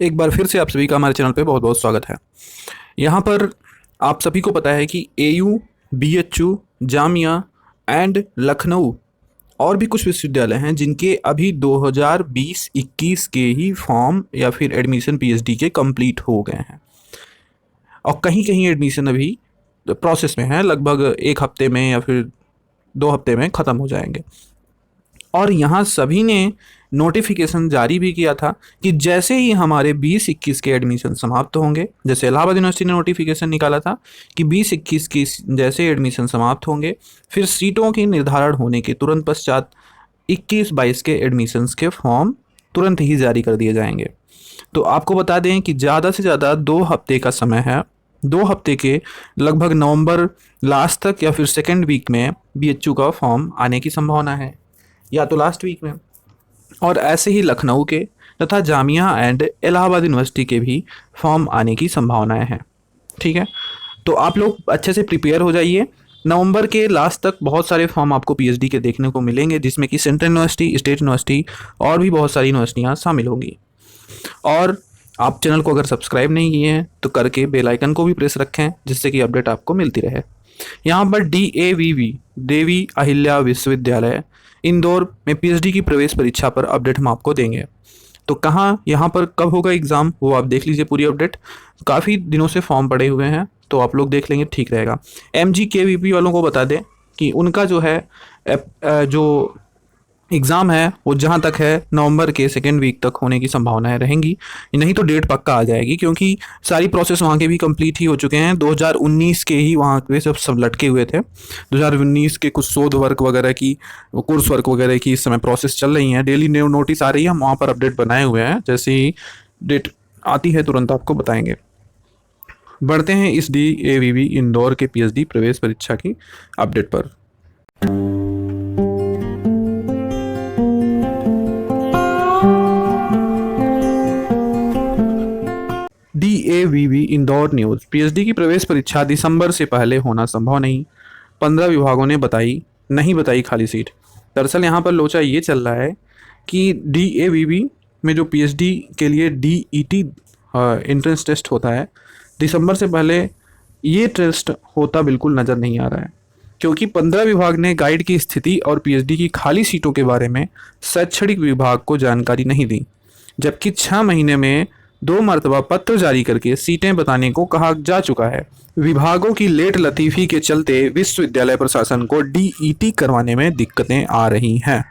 एक बार फिर से आप सभी का हमारे चैनल पे बहुत बहुत स्वागत है। यहाँ पर आप सभी को पता है कि AU, BHU, Jamia and Lucknow और भी कुछ विश्वविद्यालय हैं जिनके अभी 2020-21 के ही फॉर्म या फिर एडमिशन पीएचडी के कंप्लीट हो गए हैं और कहीं कहीं एडमिशन अभी प्रोसेस में है, लगभग एक हफ्ते में या फिर 2 हफ्ते में ख़त्म हो जाएंगे। और यहाँ सभी ने नोटिफिकेशन जारी भी किया था कि जैसे ही हमारे 20-21 के एडमिशन समाप्त होंगे, जैसे इलाहाबाद यूनिवर्सिटी ने नोटिफिकेशन निकाला था कि 20-21 की जैसे एडमिशन समाप्त होंगे, फिर सीटों के निर्धारण होने के तुरंत पश्चात 21-22 के एडमिशन्स के फॉर्म तुरंत ही जारी कर दिए जाएंगे। तो आपको बता दें कि ज़्यादा से ज़्यादा 2 हफ्ते का समय है। 2 हफ्ते के लगभग नवंबर लास्ट तक या फिर सेकेंड वीक में बीएचयू का फॉर्म आने की संभावना है, या तो लास्ट वीक में। और ऐसे ही लखनऊ के तथा जामिया एंड इलाहाबाद यूनिवर्सिटी के भी फॉर्म आने की संभावनाएं हैं। ठीक है, तो आप लोग अच्छे से प्रिपेयर हो जाइए। नवंबर के लास्ट तक बहुत सारे फॉर्म आपको पीएचडी के देखने को मिलेंगे, जिसमें कि सेंट्रल यूनिवर्सिटी, स्टेट यूनिवर्सिटी और भी बहुत सारी यूनिवर्सिटियाँ शामिल होंगी। और आप चैनल को अगर सब्सक्राइब नहीं किए हैं तो करके बेल आइकन को भी प्रेस रखें, जिससे कि अपडेट आपको मिलती रहे। यहाँ पर DAVV देवी अहिल्या विश्वविद्यालय इंदौर में पीएचडी की प्रवेश परीक्षा पर अपडेट हम आपको देंगे। तो कहाँ, यहाँ पर कब होगा एग्ज़ाम, वो आप देख लीजिए पूरी अपडेट। काफ़ी दिनों से फॉर्म पड़े हुए हैं, तो आप लोग देख लेंगे, ठीक रहेगा। MGKVP वालों को बता दें कि उनका जो है जो एग्ज़ाम है वो जहाँ तक है नवंबर के सेकेंड वीक तक होने की संभावनाएं रहेंगी, नहीं तो डेट पक्का आ जाएगी, क्योंकि सारी प्रोसेस वहाँ के भी कंप्लीट ही हो चुके हैं। 2019 के ही वहाँ पे सब लटके हुए थे। 2019 के कुछ शोध वर्क वगैरह की, कोर्स वर्क वगैरह की इस समय प्रोसेस चल रही है। डेली न्यू नोटिस आ रही है, हम वहाँ पर अपडेट बनाए हुए हैं, जैसे ही डेट आती है तुरंत आपको बताएंगे। बढ़ते हैं इस DAVV इंदौर के पीएचडी प्रवेश परीक्षा की अपडेट पर। DAVV इंदौर न्यूज़, पीएचडी की प्रवेश परीक्षा दिसंबर से पहले होना संभव नहीं, 15 विभागों ने नहीं बताई खाली सीट। दरअसल यहाँ पर लोचा ये चल रहा है कि DAVV में जो पीएचडी के लिए DET एंट्रेंस टेस्ट होता है, दिसंबर से पहले ये टेस्ट होता बिल्कुल नज़र नहीं आ रहा है, क्योंकि 15 विभाग ने गाइड की स्थिति और पीएचडी की खाली सीटों के बारे में शैक्षणिक विभाग को जानकारी नहीं दी, जबकि 6 महीने में 2 मरतबा पत्र जारी करके सीटें बताने को कहा जा चुका है। विभागों की लेट लतीफ़ी के चलते विश्वविद्यालय प्रशासन को DET करवाने में दिक्कतें आ रही हैं।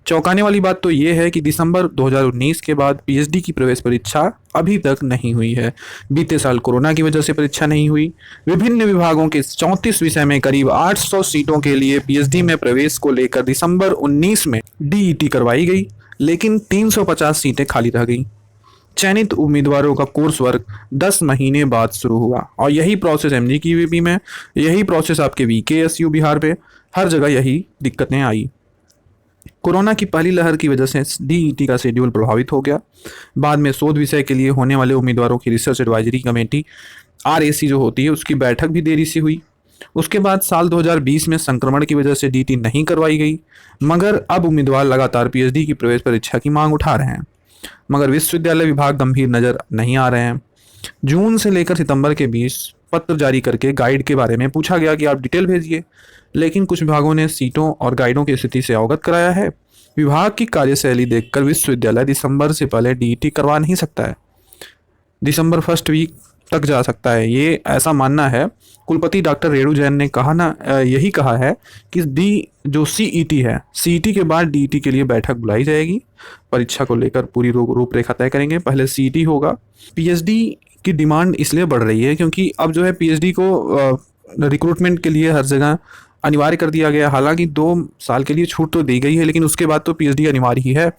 चौंकाने वाली बात तो ये है कि दिसंबर 2019 के बाद पीएचडी की प्रवेश परीक्षा अभी तक नहीं हुई है। बीते साल कोरोना की वजह से परीक्षा नहीं हुई। विभिन्न विभागों के 34 विषय में करीब 800 सीटों के लिए पीएचडी में प्रवेश को लेकर दिसंबर 19 में DET करवाई गई, लेकिन 350 सीटें खाली रह गई। चयनित उम्मीदवारों का कोर्स वर्क 10 महीने बाद शुरू हुआ, और यही प्रोसेस MGKVP में, यही प्रोसेस आपके VKSU बिहार पे, हर जगह यही दिक्कतें आई। कोरोना की पहली लहर की वजह से DET का शेड्यूल प्रभावित हो गया। बाद में शोध विषय के लिए होने वाले उम्मीदवारों की रिसर्च एडवाइजरी कमेटी RAC जो होती है, उसकी बैठक भी देरी से हुई। उसके बाद साल 2020 में संक्रमण की वजह से DET नहीं करवाई गई, मगर अब उम्मीदवार लगातार पीएचडी की प्रवेश परीक्षा की मांग उठा रहे हैं, मगर विश्वविद्यालय विभाग गंभीर नज़र नहीं आ रहे हैं। जून से लेकर सितंबर के बीच पत्र जारी करके गाइड के बारे में पूछा गया कि आप डिटेल भेजिए, लेकिन कुछ विभागों ने सीटों और गाइडों की स्थिति से अवगत कराया है। विभाग की कार्यशैली देखकर विश्वविद्यालय दिसंबर से पहले DET करवा नहीं सकता है, दिसंबर फर्स्ट वीक तक जा सकता है, ये ऐसा मानना है। कुलपति डॉक्टर रेणु जैन ने यही कहा है कि जो CET है, CET के बाद DET के लिए बैठक बुलाई जाएगी। परीक्षा को लेकर पूरी रूपरेखा तय करेंगे, पहले CET होगा। पीएचडी की डिमांड इसलिए बढ़ रही है क्योंकि अब जो है पीएचडी को रिक्रूटमेंट के लिए हर जगह अनिवार्य कर दिया गया। हालांकि 2 साल के लिए छूट तो दी गई है, लेकिन उसके बाद तो पीएचडी अनिवार्य ही है।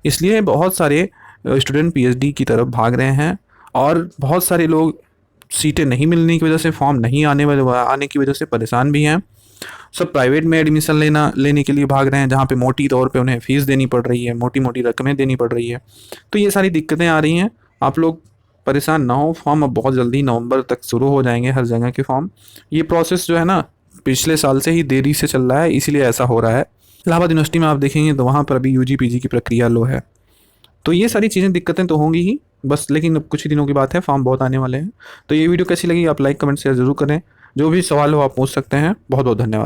इसलिए बहुत सारे स्टूडेंट पीएचडी की तरफ भाग रहे हैं, और बहुत सारे लोग सीटें नहीं मिलने की वजह से, फॉर्म नहीं आने की वजह से परेशान भी हैं। सब प्राइवेट में एडमिशन लेने के लिए भाग रहे हैं, जहाँ पे मोटी तौर पे उन्हें फ़ीस देनी पड़ रही है, मोटी मोटी रकमें देनी पड़ रही है। तो ये सारी दिक्कतें आ रही हैं। आप लोग परेशान ना हो, फॉर्म अब बहुत जल्दी नवंबर तक शुरू हो जाएंगे हर जगह के फॉर्म। ये प्रोसेस जो है ना, पिछले साल से ही देरी से चल रहा है, इसीलिए ऐसा हो रहा है। इलाहाबाद यूनिवर्सिटी में आप देखेंगे तो वहाँ पर अभी UG PG की प्रक्रिया लो है। तो ये सारी चीज़ें दिक्कतें तो होंगी ही बस, लेकिन अब कुछ ही दिनों की बात है, फॉर्म बहुत आने वाले हैं। तो ये वीडियो कैसी लगी आप लाइक कमेंट शेयर ज़रूर करें। जो भी सवाल हो आप पूछ सकते हैं। बहुत बहुत धन्यवाद।